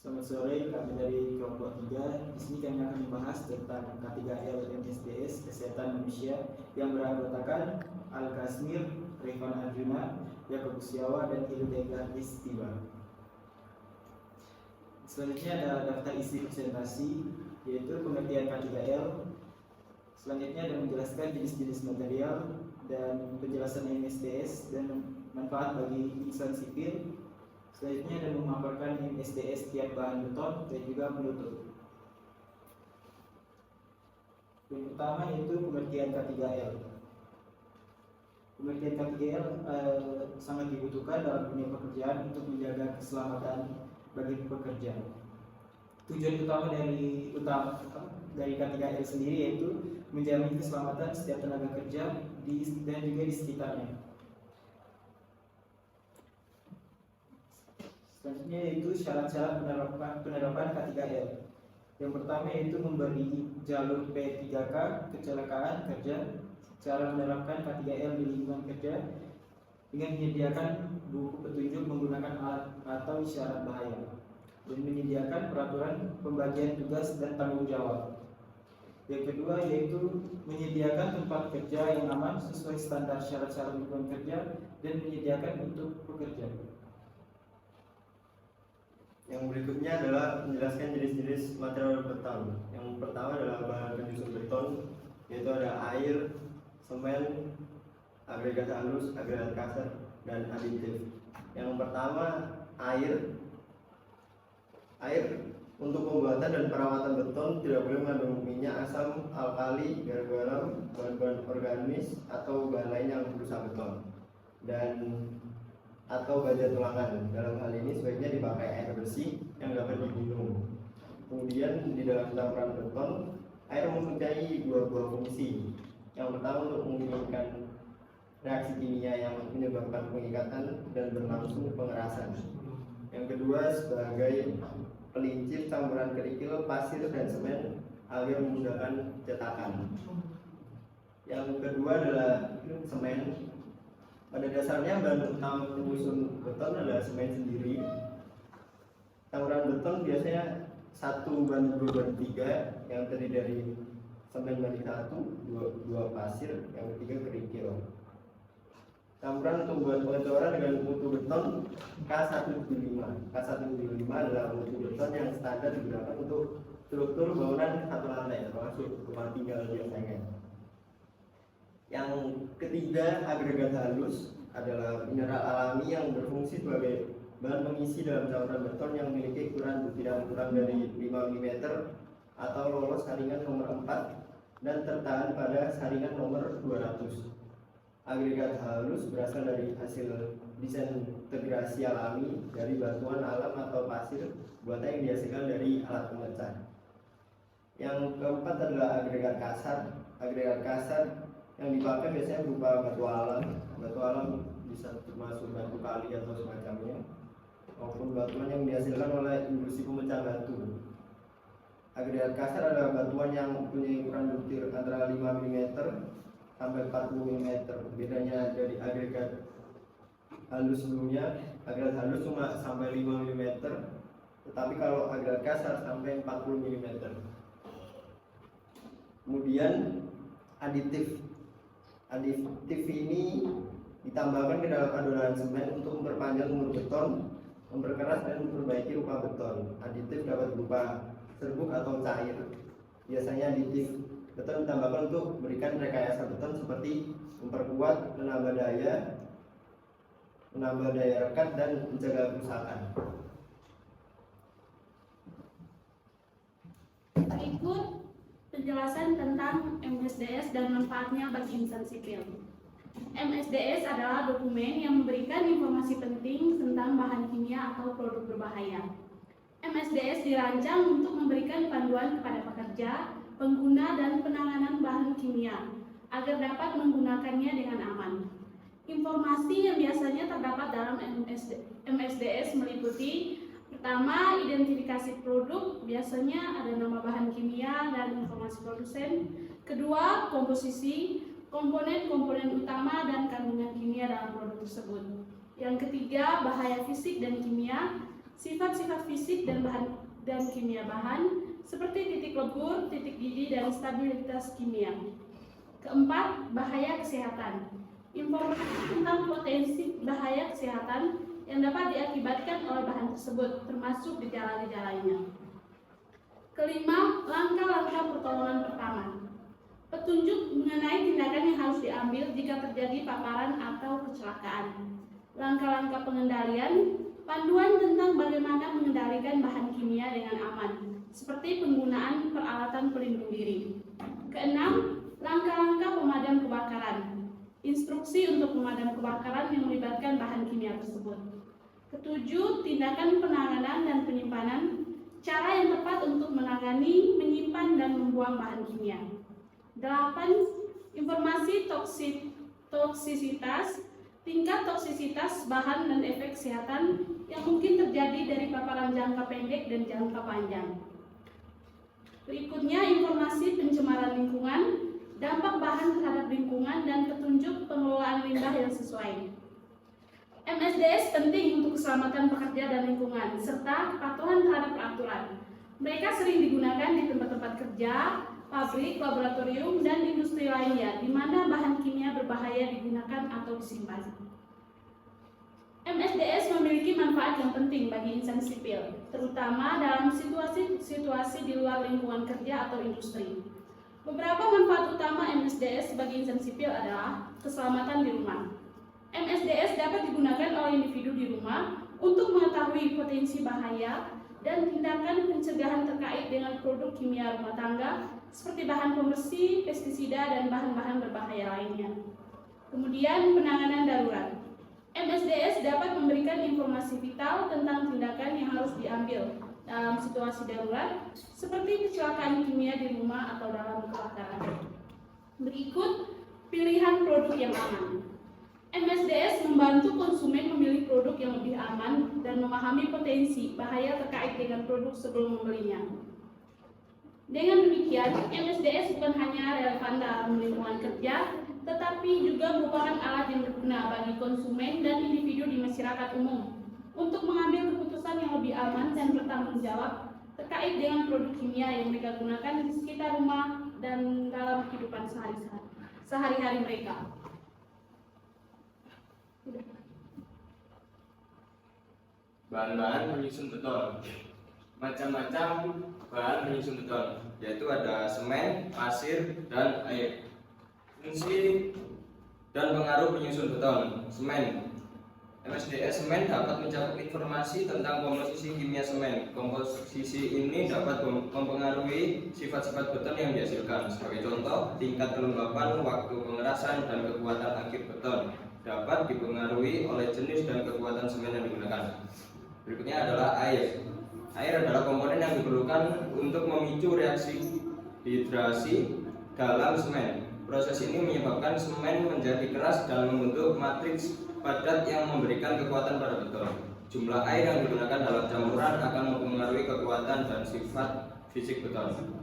Selamat sore, kami dari kelompok 3. Di sini kami akan membahas tentang K3L MSDS Kesehatan Manusia yang beranggotakan Al-Kasmir, Rifan Arjuna, Yakob Siawa, dan Hildega Istiwa. Selanjutnya ada daftar isi presentasi, yaitu pengertian K3L. Selanjutnya ada menjelaskan jenis-jenis material dan penjelasan MSDS dan manfaat bagi insan sipil. Selanjutnya ada memaparkan MSDS tiap bahan beton dan juga penutup. Yang pertama yaitu pengertian K3L. Pengertian K3L sangat dibutuhkan dalam dunia pekerjaan untuk menjaga keselamatan bagi pekerja. Tujuan utama dari K3L sendiri yaitu menjamin keselamatan setiap tenaga kerja dan juga di sekitarnya. Selanjutnya yaitu syarat-syarat penerapan K3L. Yang pertama yaitu memberi jalur P3K kecelakaan kerja. Cara menerapkan K3L di lingkungan kerja dengan menyediakan buku petunjuk menggunakan alat atau isyarat bahaya dan menyediakan peraturan pembagian tugas dan tanggung jawab. Yang kedua yaitu menyediakan tempat kerja yang aman sesuai standar syarat-syarat lingkungan kerja dan menyediakan untuk pekerja. Yang berikutnya adalah menjelaskan jenis-jenis material beton. Yang pertama adalah bahan penyusun beton, yaitu ada air, semen, agregat halus, agregat kasar, dan aditif. Yang pertama air. Untuk pembuatan dan perawatan beton tidak boleh mengandung minyak, asam, alkali, garam, bahan-bahan organis atau bahan lain yang merusak beton atau baja tulangan. Dalam hal ini sebaiknya dipakai air bersih yang dapat diminum. Kemudian di dalam campuran beton, air mempunyai dua buah fungsi. Yang pertama untuk menginginkan reaksi kimia yang menyebabkan pengikatan dan berlangsung pengerasan. Yang kedua sebagai pelincir campuran kerikil, pasir, dan semen agar memudahkan cetakan. Yang kedua adalah semen. Pada dasarnya bahan utama penyusun beton adalah semen sendiri. Campuran beton biasanya satu banding 2 banding 3 yang terdiri dari semen banding 1, 2 pasir, yang ketiga kerikil. Campuran untuk buat pengecoran dengan mutu beton K175. K175 adalah mutu beton yang standar digunakan untuk struktur bangunan satu lantai, termasuk rumah tinggal biasanya. Yang ketiga, agregat halus adalah mineral alami yang berfungsi sebagai bahan pengisi dalam campuran beton yang memiliki ukuran tidak kurang dari 5 mm atau lolos saringan nomor 4 dan tertahan pada saringan nomor 200. Agregat halus berasal dari hasil disintegrasi alami dari batuan alam atau pasir buatan yang dihasilkan dari alat pemecah. Yang keempat adalah agregat kasar. Agregat kasar yang dipakai biasanya berupa batu alam. Batu alam bisa termasuk batu kali atau semacamnya, maupun batuan yang dihasilkan oleh industri pemecah batu. Agregat kasar adalah batuan yang mempunyai ukuran butir antara 5 mm sampai 40 mm. Bedanya dari agregat halus sebelumnya, agregat halus cuma sampai 5 mm, tetapi kalau agregat kasar sampai 40 mm. Kemudian aditif. Aditif ini ditambahkan ke dalam adonan semen untuk memperpanjang umur beton, memperkeras dan memperbaiki rupa beton. Aditif dapat berupa serbuk atau cair. Biasanya aditif beton ditambahkan untuk memberikan rekayasa beton seperti memperkuat, menambah daya rekat dan menjaga kerusakan. Berikut penjelasan tentang MSDS dan manfaatnya bagi insan sipil. MSDS adalah dokumen yang memberikan informasi penting tentang bahan kimia atau produk berbahaya. MSDS dirancang untuk memberikan panduan kepada pekerja, pengguna, dan penanganan bahan kimia agar dapat menggunakannya dengan aman. Informasi yang biasanya terdapat dalam MSDS meliputi: pertama, identifikasi produk, biasanya ada nama bahan kimia dan informasi produsen. Kedua, komposisi, komponen-komponen utama dan kandungan kimia dalam produk tersebut. Yang ketiga, bahaya fisik dan kimia. sifat-sifat fisik dan kimia bahan seperti titik lebur, titik didih, dan stabilitas kimia. Keempat, bahaya kesehatan. Informasi tentang potensi bahaya kesehatan yang dapat diakibatkan oleh bahan tersebut, termasuk gejala-gejalanya. Kelima, langkah-langkah pertolongan pertama. Petunjuk mengenai tindakan yang harus diambil jika terjadi paparan atau kecelakaan. Langkah-langkah pengendalian, panduan tentang bagaimana mengendalikan bahan kimia dengan aman, seperti penggunaan peralatan pelindung diri. Keenam, langkah-langkah pemadam kebakaran. Instruksi untuk pemadam kebakaran yang melibatkan bahan kimia tersebut. Ketujuh, tindakan penanganan dan penyimpanan. Cara yang tepat untuk menangani, menyimpan, dan membuang bahan kimia. 8. Informasi toksisitas, tingkat toksisitas bahan dan efek kesehatan yang mungkin terjadi dari paparan jangka pendek dan jangka panjang. Berikutnya, informasi pencemaran lingkungan, dampak bahan terhadap lingkungan, dan petunjuk pengelolaan limbah yang sesuai. MSDS penting untuk keselamatan pekerja dan lingkungan, serta kepatuhan terhadap peraturan. Mereka sering digunakan di tempat-tempat kerja, pabrik, laboratorium, dan industri lainnya, di mana bahan kimia berbahaya digunakan atau disimpan. MSDS memiliki manfaat yang penting bagi insan sipil, terutama dalam situasi di luar lingkungan kerja atau industri. Beberapa manfaat utama MSDS bagi insan sipil adalah keselamatan di rumah. MSDS dapat digunakan oleh individu di rumah untuk mengetahui potensi bahaya dan tindakan pencegahan terkait dengan produk kimia rumah tangga seperti bahan pembersih, pestisida, dan bahan-bahan berbahaya lainnya. Kemudian, penanganan darurat. MSDS dapat memberikan informasi vital tentang tindakan yang harus diambil dalam situasi darurat seperti kecelakaan kimia di rumah atau dalam kebakaran. Berikut pilihan produk yang aman. MSDS membantu konsumen memilih produk yang lebih aman dan memahami potensi bahaya terkait dengan produk sebelum membelinya. Dengan demikian, MSDS bukan hanya relevan dalam lingkungan kerja, tetapi juga merupakan alat yang berguna bagi konsumen dan individu di masyarakat umum untuk mengambil keputusan yang lebih aman dan bertanggung jawab terkait dengan produk kimia yang mereka gunakan di sekitar rumah dan dalam kehidupan sehari-hari mereka. Bahan-bahan penyusun beton. Macam-macam bahan penyusun beton, yaitu ada semen, pasir, dan air. Fungsi dan pengaruh penyusun beton. Semen. MSDS semen dapat mencakup informasi tentang komposisi kimia semen. Komposisi ini dapat mempengaruhi sifat-sifat beton yang dihasilkan. Sebagai contoh, tingkat kelembapan, waktu pengerasan, dan kekuatan akhir beton dapat dipengaruhi oleh jenis dan kekuatan semen yang digunakan. Berikutnya adalah air. Air adalah komponen yang diperlukan untuk memicu reaksi hidrasi dalam semen. Proses ini menyebabkan semen menjadi keras dan membentuk matriks padat yang memberikan kekuatan pada beton. Jumlah air yang digunakan dalam campuran akan mempengaruhi kekuatan dan sifat fisik beton.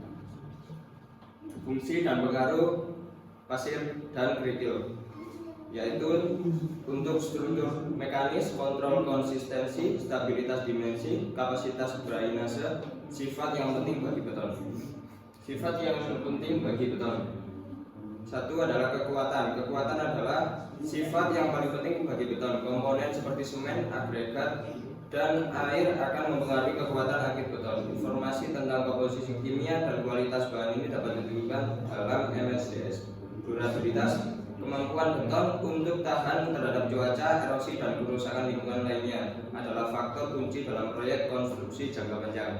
Fungsi dan pengaruh pasir dan kerikil, yaitu untuk struktur mekanis, kontrol konsistensi, stabilitas dimensi, kapasitas drainase, sifat yang penting bagi beton. Sifat yang penting bagi beton. Satu adalah kekuatan. Kekuatan adalah sifat yang paling penting bagi beton. Komponen seperti semen, agregat, dan air akan mempengaruhi kekuatan akhir beton. Informasi tentang komposisi kimia dan kualitas bahan ini dapat ditentukan dalam MSDS. Durabilitas, kemampuan beton untuk tahan terhadap cuaca, erosi, dan kerusakan lingkungan lainnya adalah faktor kunci dalam proyek konstruksi jangka panjang.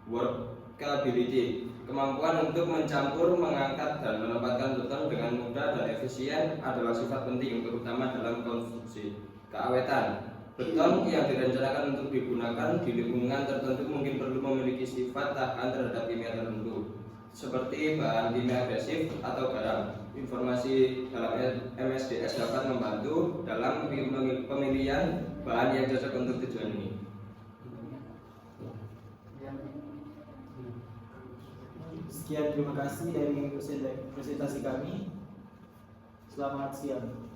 Workability, kemampuan untuk mencampur, mengangkat, dan menempatkan beton dengan mudah dan efisien adalah sifat penting, terutama dalam konstruksi. Keawetan, beton yang direncanakan untuk digunakan di lingkungan tertentu mungkin perlu memiliki sifat tahan terhadap kimia tertentu, seperti bahan kimia agresif atau garam. Informasi dalam MSDS dapat membantu dalam pemilihan bahan yang cocok untuk tujuan ini. Sekian, terima kasih dari presentasi kami. Selamat siang.